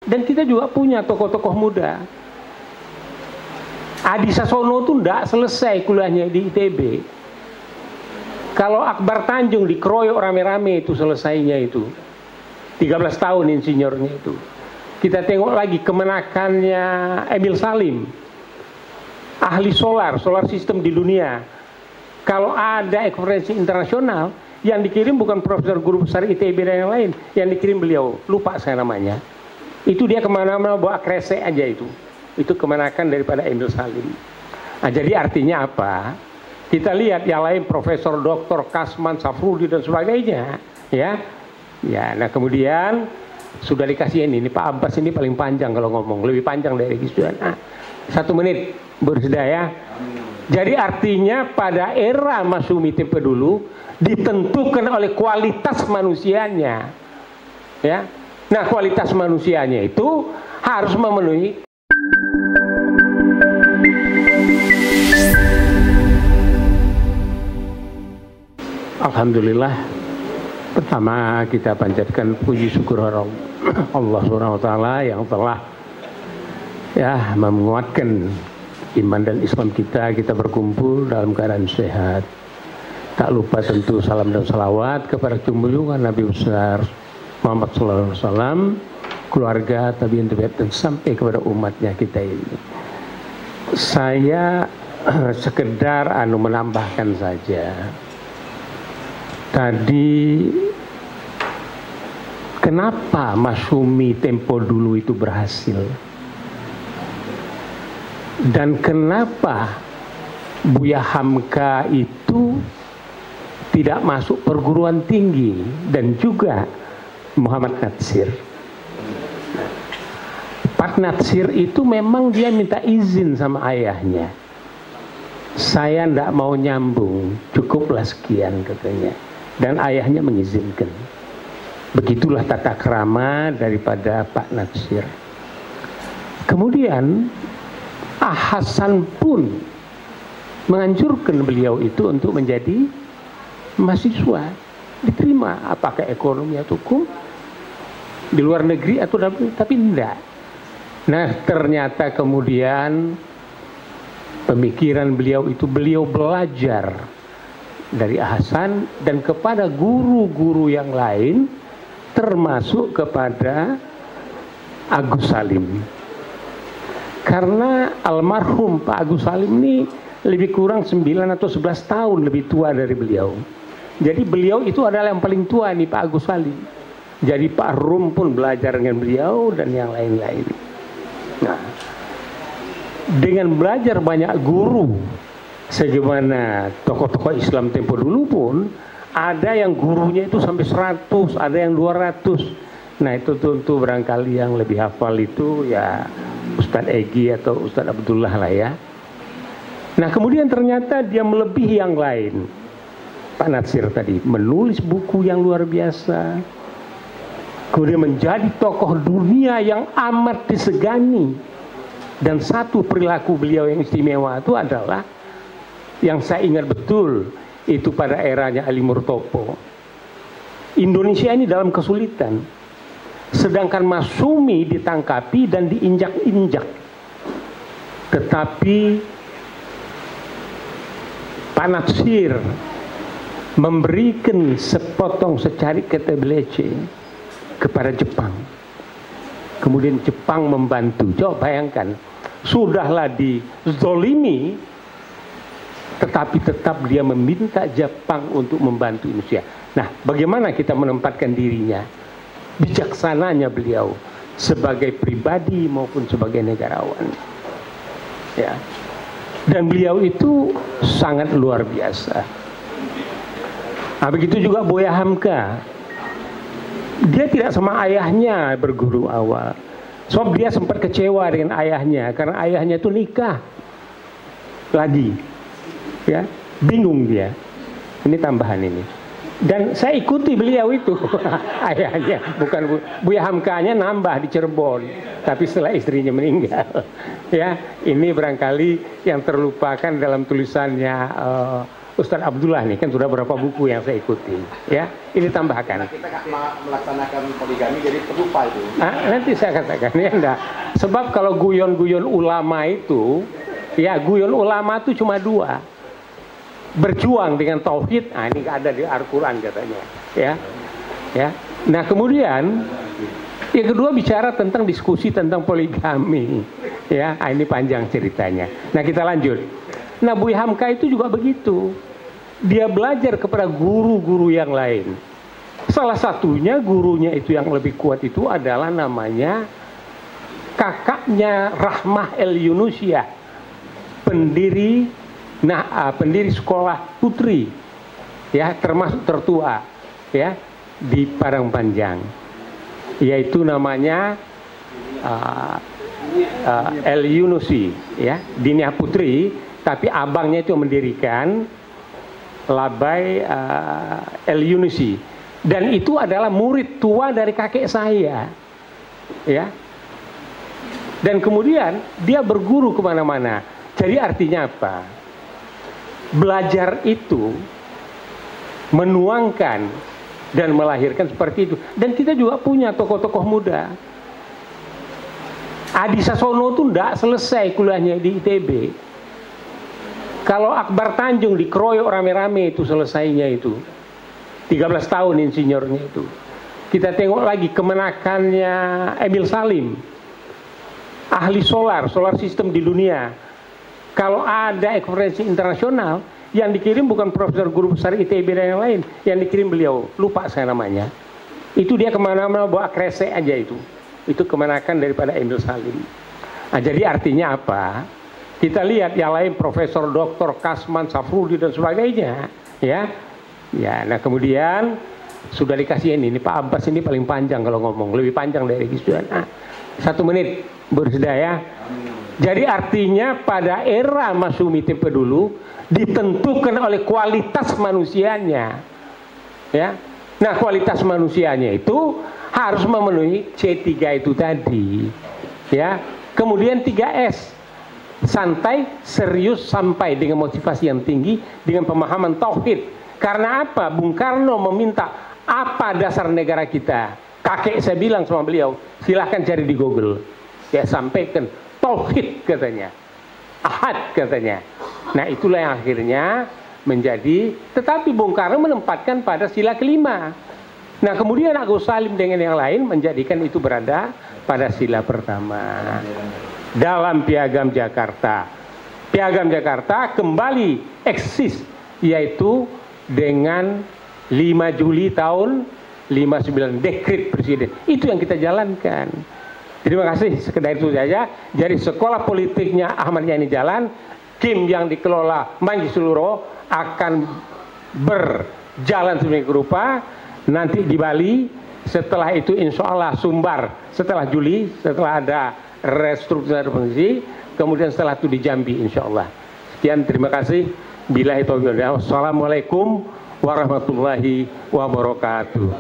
Dan kita juga punya tokoh-tokoh muda. Adi Sasono tuh enggak selesai kuliahnya di ITB. Kalau Akbar Tanjung dikeroyok rame-rame itu selesainya itu. 13 tahun insinyurnya itu. Kita tengok lagi kemenakannya Emil Salim. Ahli solar sistem di dunia. Kalau ada konferensi internasional, yang dikirim bukan profesor guru besar ITB dan yang lain. Yang dikirim beliau, lupa saya namanya. Itu dia kemana-mana bawa kresek aja itu. Itu kemenakan daripada Emil Salim. Nah, jadi artinya apa? Kita lihat yang lain Profesor Dr. Kasman, Safrudi dan sebagainya, ya. Ya, nah kemudian sudah dikasih ini Pak Abbas ini paling panjang kalau ngomong, lebih panjang dari Giswan. 1 menit, Bu Risda ya. Jadi artinya pada era Masyumi tempo dulu ditentukan oleh kualitas manusianya, ya. Nah kualitas manusianya itu harus memenuhi. Alhamdulillah, pertama kita panjatkan puji syukur Allah Subhanahu wa taala yang telah ya menguatkan iman dan Islam kita berkumpul dalam keadaan sehat. Tak lupa tentu salam dan salawat kepada junjungan Nabi besar Muhammad sallallahu alaihi wasallam, keluarga, tabi'in dan sampai kepada umatnya kita ini. Saya sekedar menambahkan saja. Tadi kenapa Masyumi tempo dulu itu berhasil? Dan kenapa Buya Hamka itu tidak masuk perguruan tinggi dan juga Muhammad Natsir? Pak Natsir itu memang dia minta izin sama ayahnya. Saya tidak mau nyambung, cukuplah sekian katanya. Dan ayahnya mengizinkan. Begitulah tata krama daripada Pak Natsir. Kemudian Hasan pun menganjurkan beliau itu untuk menjadi mahasiswa. Diterima apakah ekonomi atau hukum di luar negeri atau dalam negeri, tapi tidak. Nah ternyata kemudian pemikiran beliau itu beliau belajar dari Hasan dan kepada guru-guru yang lain termasuk kepada Agus Salim. Karena almarhum Pak Agus Salim ini lebih kurang 9 atau 11 tahun lebih tua dari beliau. Jadi beliau itu adalah yang paling tua nih Pak Agus Salim. Jadi Pak Rum pun belajar dengan beliau dan yang lain-lain. Nah, dengan belajar banyak guru, sebagaimana tokoh-tokoh Islam tempo dulu pun ada yang gurunya itu sampai 100, ada yang 200. Nah itu tentu barangkali yang lebih hafal itu ya Ustadz Egi atau Ustadz Abdullah lah ya. Nah kemudian ternyata dia melebihi yang lain. Pak Natsir tadi menulis buku yang luar biasa, kemudian menjadi tokoh dunia yang amat disegani. Dan satu perilaku beliau yang istimewa itu adalah yang saya ingat betul itu pada eranya Ali Murtopo. Indonesia ini dalam kesulitan, sedangkan Masyumi ditangkapi dan diinjak-injak. Tetapi Pak Natsir memberikan sepotong secari kata belece kepada Jepang. Kemudian Jepang membantu. Coba bayangkan, sudahlah dizolimi, tetapi tetap dia meminta Jepang untuk membantu Indonesia. Nah, bagaimana kita menempatkan dirinya? Bijaksananya beliau sebagai pribadi maupun sebagai negarawan. Ya. Dan beliau itu sangat luar biasa. Nah, begitu juga Buya Hamka. Dia tidak sama ayahnya berguru awal. Sebab dia sempat kecewa dengan ayahnya karena ayahnya itu nikah lagi. Ya, bingung dia. Ini tambahan ini. Dan saya ikuti beliau itu. Ayahnya, bukan Buya Hamkanya nambah di Cirebon, tapi setelah istrinya meninggal. Ya, ini barangkali yang terlupakan dalam tulisannya Ustadz Abdullah nih, kan sudah berapa buku yang saya ikuti, ya. Ini tambahkan. Kita melaksanakan poligami jadi pelupa itu. Nanti saya katakan ya enggak. Sebab kalau guyon-guyon ulama itu, ya guyon ulama itu cuma dua. Berjuang dengan tauhid, ini nggak ada di Al-Quran katanya, ya. Ya. Nah kemudian yang kedua bicara tentang diskusi tentang poligami, ya. Ini panjang ceritanya. Nah kita lanjut. Nah Buya Hamka itu juga begitu. Dia belajar kepada guru-guru yang lain. Salah satunya gurunya itu yang lebih kuat itu adalah namanya kakaknya Rahmah El Yunusiah, pendiri sekolah putri, ya, termasuk tertua, ya, di Padang Panjang, yaitu namanya El Yunusi, ya, Diniah Putri, tapi abangnya itu mendirikan Labai El Yunusi, dan itu adalah murid tua dari kakek saya, ya. Dan kemudian dia berguru kemana-mana. Jadi artinya apa? Belajar itu menuangkan dan melahirkan seperti itu. Dan kita juga punya tokoh-tokoh muda. Adi Sasono itu tidak selesai kuliahnya di ITB. Kalau Akbar Tanjung dikeroyok rame-rame itu selesainya itu 13 tahun insinyurnya itu. Kita tengok lagi kemenakannya Emil Salim, ahli solar sistem di dunia. Kalau ada konferensi internasional, yang dikirim bukan profesor guru besar ITB dan yang lain, yang dikirim beliau, lupa saya namanya. Itu dia kemana-mana bawa kresek aja itu. Itu kemenakan daripada Emil Salim. Nah, jadi artinya apa? Kita lihat yang lain, Profesor Dr. Kasman, Safrudi dan sebagainya, ya. Ya, nah kemudian sudah dikasih ini Pak Abbas ini paling panjang kalau ngomong, lebih panjang dari Gisduan. 1 menit, bersedia ya. Jadi artinya pada era Masyumi Tempe dulu ditentukan oleh kualitas manusianya, ya. Nah kualitas manusianya itu harus memenuhi C3 itu tadi, ya. Kemudian 3S. Santai, serius, sampai dengan motivasi yang tinggi, dengan pemahaman tauhid. Karena apa? Bung Karno meminta apa dasar negara kita. Kakek saya bilang sama beliau, silahkan cari di Google. Ya sampaikan tauhid katanya, ahad katanya. Nah itulah yang akhirnya menjadi. Tetapi Bung Karno menempatkan pada sila kelima. Nah kemudian Agus Salim dengan yang lain menjadikan itu berada pada sila pertama. Dalam Piagam Jakarta. Piagam Jakarta kembali eksis, yaitu dengan 5 Juli tahun 59, dekret presiden. Itu yang kita jalankan. Terima kasih, sekedar itu saja. Jadi sekolah politiknya Ahmad Yani jalan, tim yang dikelola Manji Suluro akan berjalan sedemikian rupa. Nanti di Bali, setelah itu insya Allah Sumbar, setelah Juli, setelah ada restrukturisasi, kemudian setelah itu di Jambi insya Allah. Sekian, terima kasih. Billahi taufiq wal hidayah. Wassalamualaikum warahmatullahi wabarakatuh.